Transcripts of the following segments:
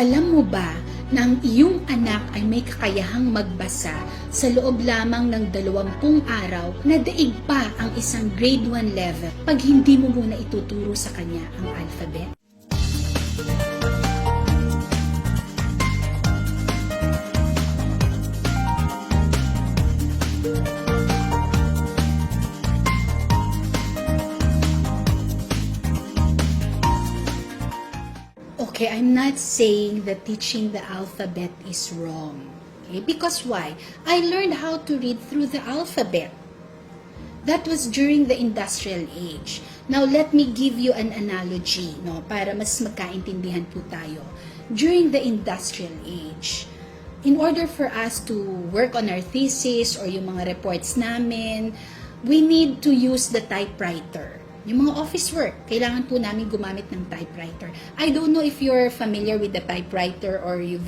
Alam mo ba na ang iyong anak ay may kakayahang magbasa sa loob lamang ng 20 araw na daig pa ang isang grade 1 level pag hindi mo muna ituturo sa kanya ang alphabet? Okay, I'm not saying that teaching the alphabet is wrong. Okay, because why? I learned how to read through the alphabet. That was during the industrial age. Now, let me give you an analogy, no, para mas magkaintindihan po tayo. During the industrial age, in order for us to work on our thesis or yung mga reports namin, we need to use the typewriter. Yung mga office work, kailangan po namin gumamit ng typewriter. I don't know if you're familiar with the typewriter or you've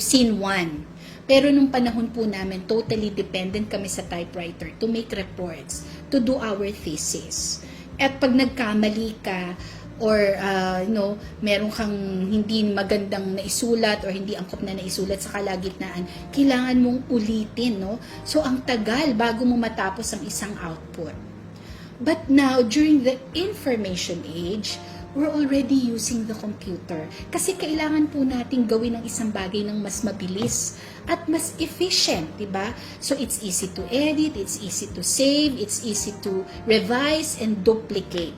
seen one. Pero nung panahon po namin, totally dependent kami sa typewriter to make reports, to do our thesis. At pag nagkamali ka, or meron kang hindi magandang naisulat or hindi angkop na naisulat sa kalagitnaan, kailangan mong ulitin, no? So, ang tagal bago mo matapos ang isang output. But now, during the information age, we're already using the computer. Kasi kailangan po natin gawin ang isang bagay ng mas mabilis at mas efficient, diba? So, it's easy to edit, it's easy to save, it's easy to revise and duplicate.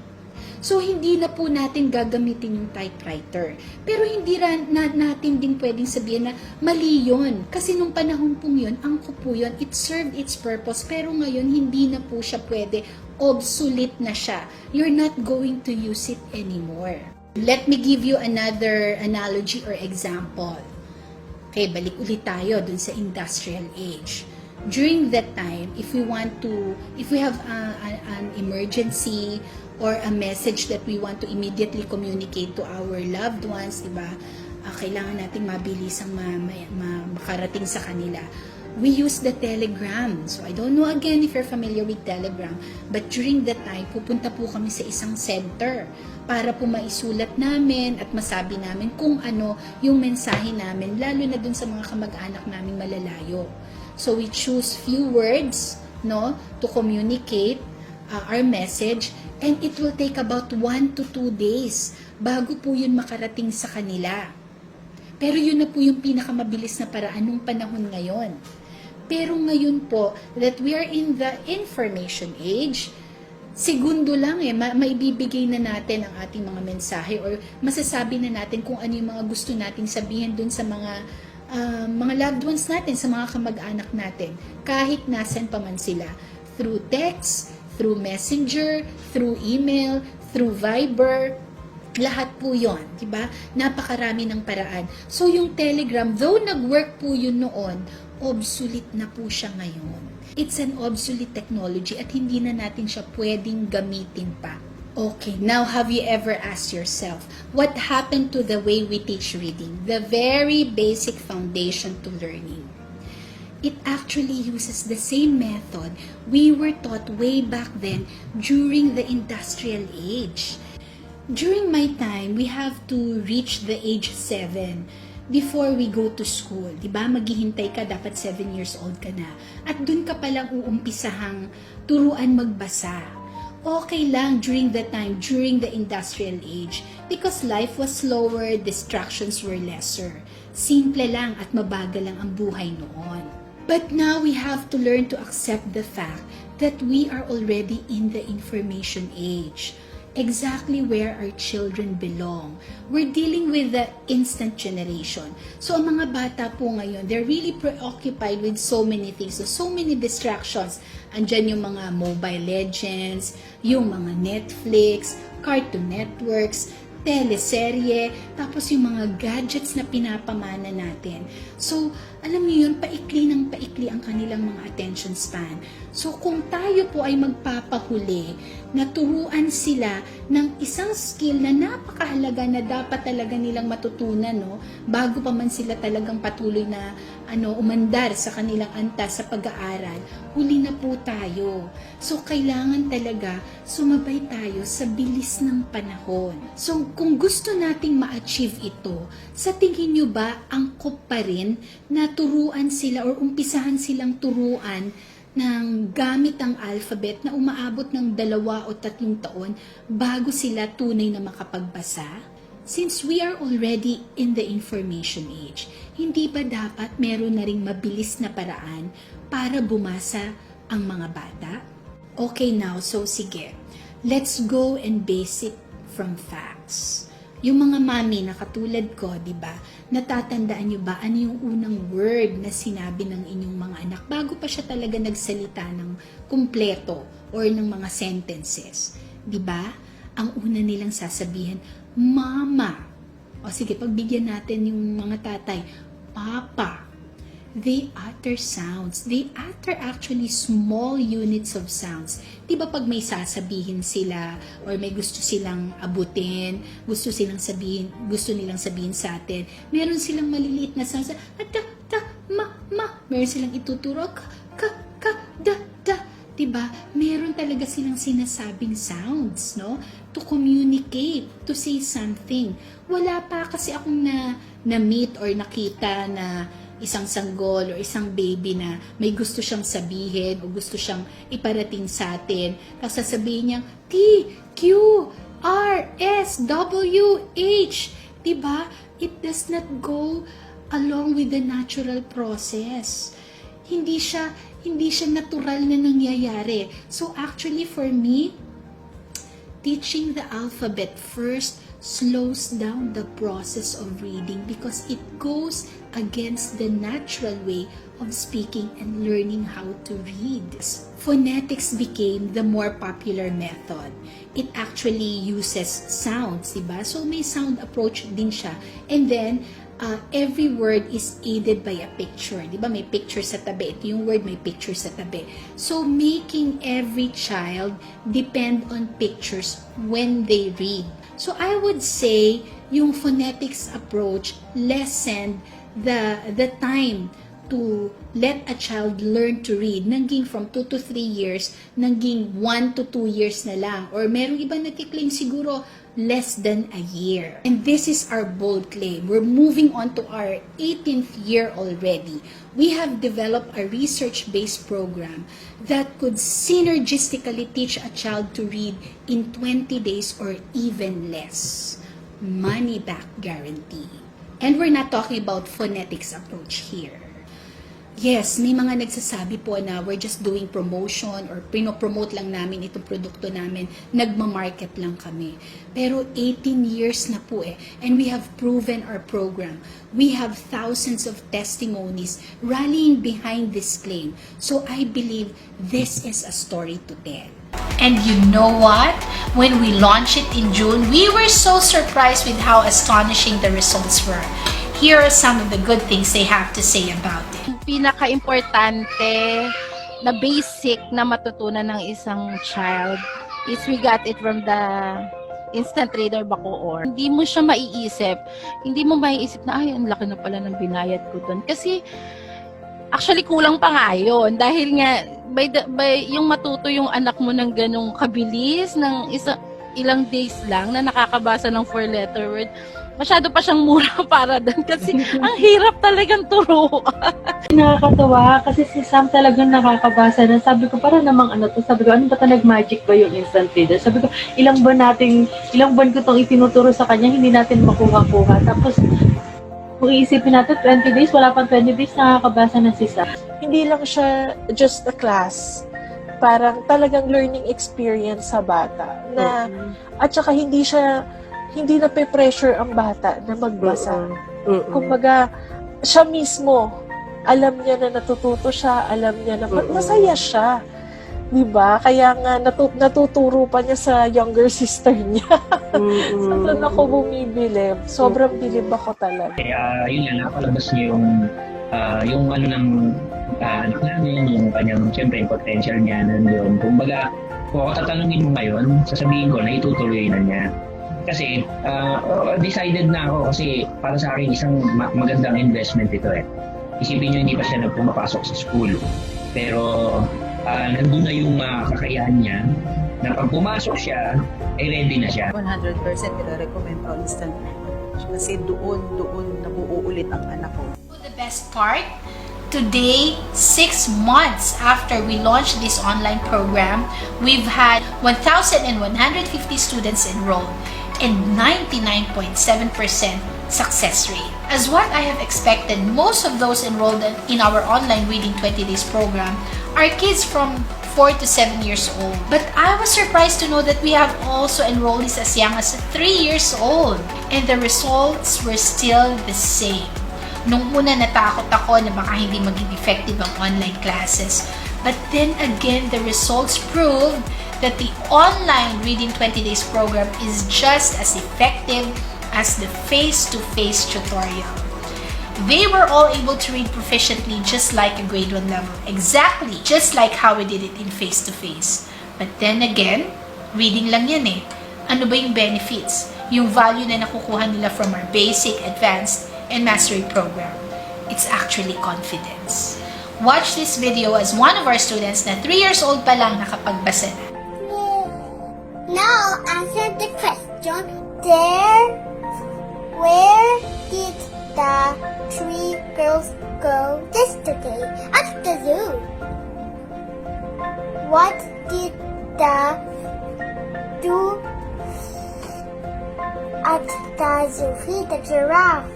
So, hindi na po natin gagamitin yung typewriter. Pero hindi natin din pwedeng sabihin na mali yun. Kasi nung panahon pong yun, angko po yun, it served its purpose. Pero ngayon, hindi na po siya pwede. Obsolete na siya. You're not going to use it anymore. Let me give you another analogy or example. Okay, balik ulit tayo dun sa industrial age. During that time, if we have an emergency or a message that we want to immediately communicate to our loved ones, diba? Kailangan nating mabilisang makarating sa kanila. We use the telegram. So, I don't know again if you're familiar with telegram, but during that time, pupunta po kami sa isang center para po maisulat namin at masabi namin kung ano yung mensahe namin, lalo na dun sa mga kamag-anak naming malalayo. So, we choose few words, no, to communicate our message, and it will take about 1 to 2 days bago po yun makarating sa kanila. Pero yun na po yung pinakamabilis na paraan nung panahon ngayon. Pero ngayon po, that we are in the information age, segundo lang maibibigay na natin ang ating mga mensahe or masasabi na natin kung ano yung mga gusto nating sabihin dun sa mga loved ones natin, sa mga kamag-anak natin, kahit nasan pa man sila. Through text, through messenger, through email, through Viber, lahat po yon, diba? Napakarami ng paraan. So, yung Telegram, though nag-work po yun noon, obsolete na po siya ngayon. It's an obsolete technology at hindi na natin siya pwedeng gamitin pa. Okay, now have you ever asked yourself, what happened to the way we teach reading? The very basic foundation to learning. It actually uses the same method we were taught way back then during the industrial age. During my time, we have to reach the age 7 before we go to school. Diba? Maghihintay ka, dapat 7 years old ka na. At dun ka palang uumpisahang turuan magbasa. Okay lang during the time, during the industrial age, because life was slower, distractions were lesser. Simple lang at mabagal lang ang buhay noon. But now we have to learn to accept the fact that we are already in the information age. Exactly where our children belong. We're dealing with the instant generation. So, ang mga bata po ngayon, they're really preoccupied with so many things, so many distractions. Andyan yung mga Mobile Legends, yung mga Netflix, Cartoon Networks, teleserye, tapos yung mga gadgets na pinapamana natin. So, alam niyo yun, paikli ng paikli ang kanilang mga attention span. So, kung tayo po ay magpapahuli naturuan sila ng isang skill na napakahalaga na dapat talaga nilang matutunan, no? Bago pa man sila talagang patuloy na umandar sa kanilang antas sa pag-aaral, huli na po tayo. So, kailangan talaga sumabay tayo sa bilis ng panahon. So, kung gusto nating ma-achieve ito, sa tingin nyo ba angkop pa rin na turuan sila or umpisahan silang turuan ng gamit ang alphabet na umaabot ng 2 o 3 taon bago sila tunay na makapagbasa? Since we are already in the information age, hindi ba dapat meron na ring mabilis na paraan para bumasa ang mga bata? Okay now, so sige. Let's go and base it from facts. Yung mga mami na katulad ko, di ba, natatandaan nyo ba ano yung unang word na sinabi ng inyong mga anak bago pa siya talaga nagsalita ng kumpleto or ng mga sentences? Di ba? Ang una nilang sasabihin, mama. O sige, pagbigyan natin yung mga tatay, papa. They utter sounds. They utter actually small units of sounds. Di ba pag may sasabihin sila or may gusto silang abutin, gusto nilang sabihin sa atin, meron silang maliliit na sounds, ta, ma. Meron silang ituturo, ka, da. Diba? Meron talaga silang sinasabing sounds, no? To communicate, to say something. Wala pa kasi akong na-meet or nakita na isang sanggol o isang baby na may gusto siyang sabihin o gusto siyang iparating sa atin. Tapos sasabihin niya, T, Q, R, S, W, H. Diba? It does not go along with the natural process. Hindi siya natural na nangyayari. So actually for me, teaching the alphabet first slows down the process of reading because it goes against the natural way of speaking and learning how to read. Phonetics became the more popular method. It actually uses sounds, diba? So may sound approach din siya. And then, every word is aided by a picture. Di ba? May picture sa tabi. Ito yung word, may picture sa tabi. So, making every child depend on pictures when they read. So, I would say, yung phonetics approach lessened the time to let a child learn to read. Naging from 2 to 3 years, naging 1 to 2 years na lang. Or merong iba nagkiklaim siguro, less than a year. And this is our bold claim. We're moving on to our 18th year already. We have developed a research-based program that could synergistically teach a child to read in 20 days or even less. Money back guarantee. And we're not talking about phonetics approach here. Yes, may mga nagsasabi po na we're just doing promotion or pinopromote lang namin itong produkto namin, nagmamarket lang kami. Pero 18 years na po and we have proven our program. We have thousands of testimonies rallying behind this claim. So I believe this is a story to tell. And you know what? When we launched it in June, we were so surprised with how astonishing the results were. Here are some of the good things they have to say about it. Pinaka-importante na basic na matutunan ng isang child is we got it from the instant reader Bacoor. Hindi mo siya maiisip. Hindi mo maiisip na, ay, ang laki na pala ng binayad ko dun. Kasi, actually, kulang pa nga yun. Dahil nga, by yung matuto yung anak mo ng ganong kabilis, ng ilang days lang na nakakabasa ng 4-letter word, masyado pa siyang mura para doon kasi ang hirap talagang turuan. Nakakatawa kasi si Sam talagang nakakabasa na. Sabi ko, para namang ano to? Sabi ko, ano ba ito, nag-magic ba yung instant reader? Sabi ko, ilang buwan ko itong itinuturo sa kanya, hindi natin makuha-kuha. Tapos, kung iisipin natin, 20 days, wala pang 20 days, nakakabasa na si Sam. Hindi lang siya just a class. Parang talagang learning experience sa bata. Na, at saka hindi na pe-pressure ang bata na magbasa. Kumbaga, siya mismo, alam niya na natututo siya, alam niya na masaya siya. Diba? Kaya nga, natuturo pa niya sa younger sister niya. So, doon ako bumibili. Sobrang bilib ako talaga. Yun nga, nakalabas niya yung ano ng anak namin, yung kanyang, siyempre, yung potential niya nandun. Kumbaga, kung ako tatanungin mo ngayon, sasabihin ko na itutuloy na niya. Kasi decided na ako kasi para sa akin isang magandang investment ito eh. Isipin nyo, hindi pa siya pumapasok sa school. Pero nandun na yung kakayahan niya na pag pumasok siya, ready na siya. 100% nire-recommend ko instant language. Kasi doon nabuulit ang anak ko. The best part, today, 6 months after we launched this online program, we've had 1,150 students enrolled and 99.7% success rate. As what I have expected, most of those enrolled in our online Reading 20 Days program are kids from 4 to 7 years old. But I was surprised to know that we have also enrollees as young as 3 years old. And the results were still the same. Nung una natakot ako na baka hindi maging effective ang online classes. But then again, the results proved that the online Reading 20 Days program is just as effective as the face-to-face tutorial. They were all able to read proficiently just like a grade 1 level. Exactly, just like how we did it in face-to-face. But then again, reading lang yan eh. Ano ba yung benefits? Yung value na nakukuha nila from our basic, advanced, and mastery program. It's actually confidence. Watch this video as one of our students na 3 years old pa lang nakapagbasa na. Now answer the question. Where did the 3 girls go yesterday? At the zoo. What did the do at the zoo? Feed the giraffe.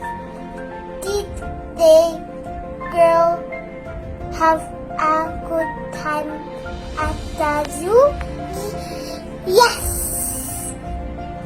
Did they girl have a good time at the zoo? Yes!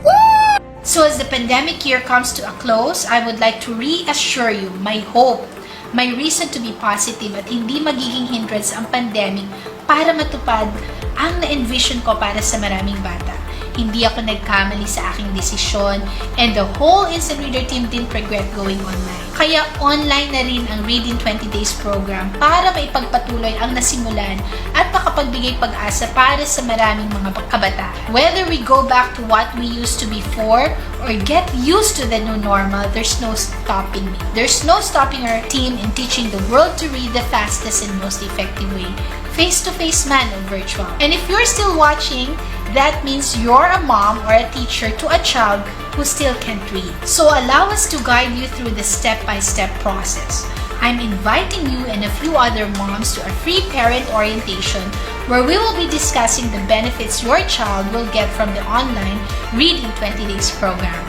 Yeah! So as the pandemic year comes to a close, I would like to reassure you, my hope, my reason to be positive at hindi magiging hindrance ang pandemic para matupad ang na-envision ko para sa maraming bata. Hindi ako nagkamali sa aking desisyon and the whole Instant Reader team didn't regret going online. Kaya online na rin ang Reading 20 Days program para maipagpatuloy ang nasimulan at makapagbigay pag-asa para sa maraming mga kabataan. Whether we go back to what we used to before or get used to the new normal, there's no stopping me. There's no stopping our team in teaching the world to read the fastest and most effective way, face-to-face man or virtual. And if you're still watching, that means you're a mom or a teacher to a child who still can't read. So allow us to guide you through the step-by-step process. I'm inviting you and a few other moms to a free parent orientation where we will be discussing the benefits your child will get from the online Reading 20 Days program.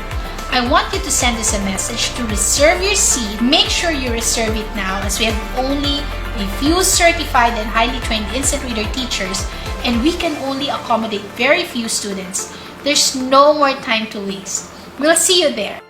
I want you to send us a message to reserve your seat. Make sure you reserve it now as we have only a few certified and highly trained instant reader teachers and we can only accommodate very few students. There's no more time to waste. We'll see you there.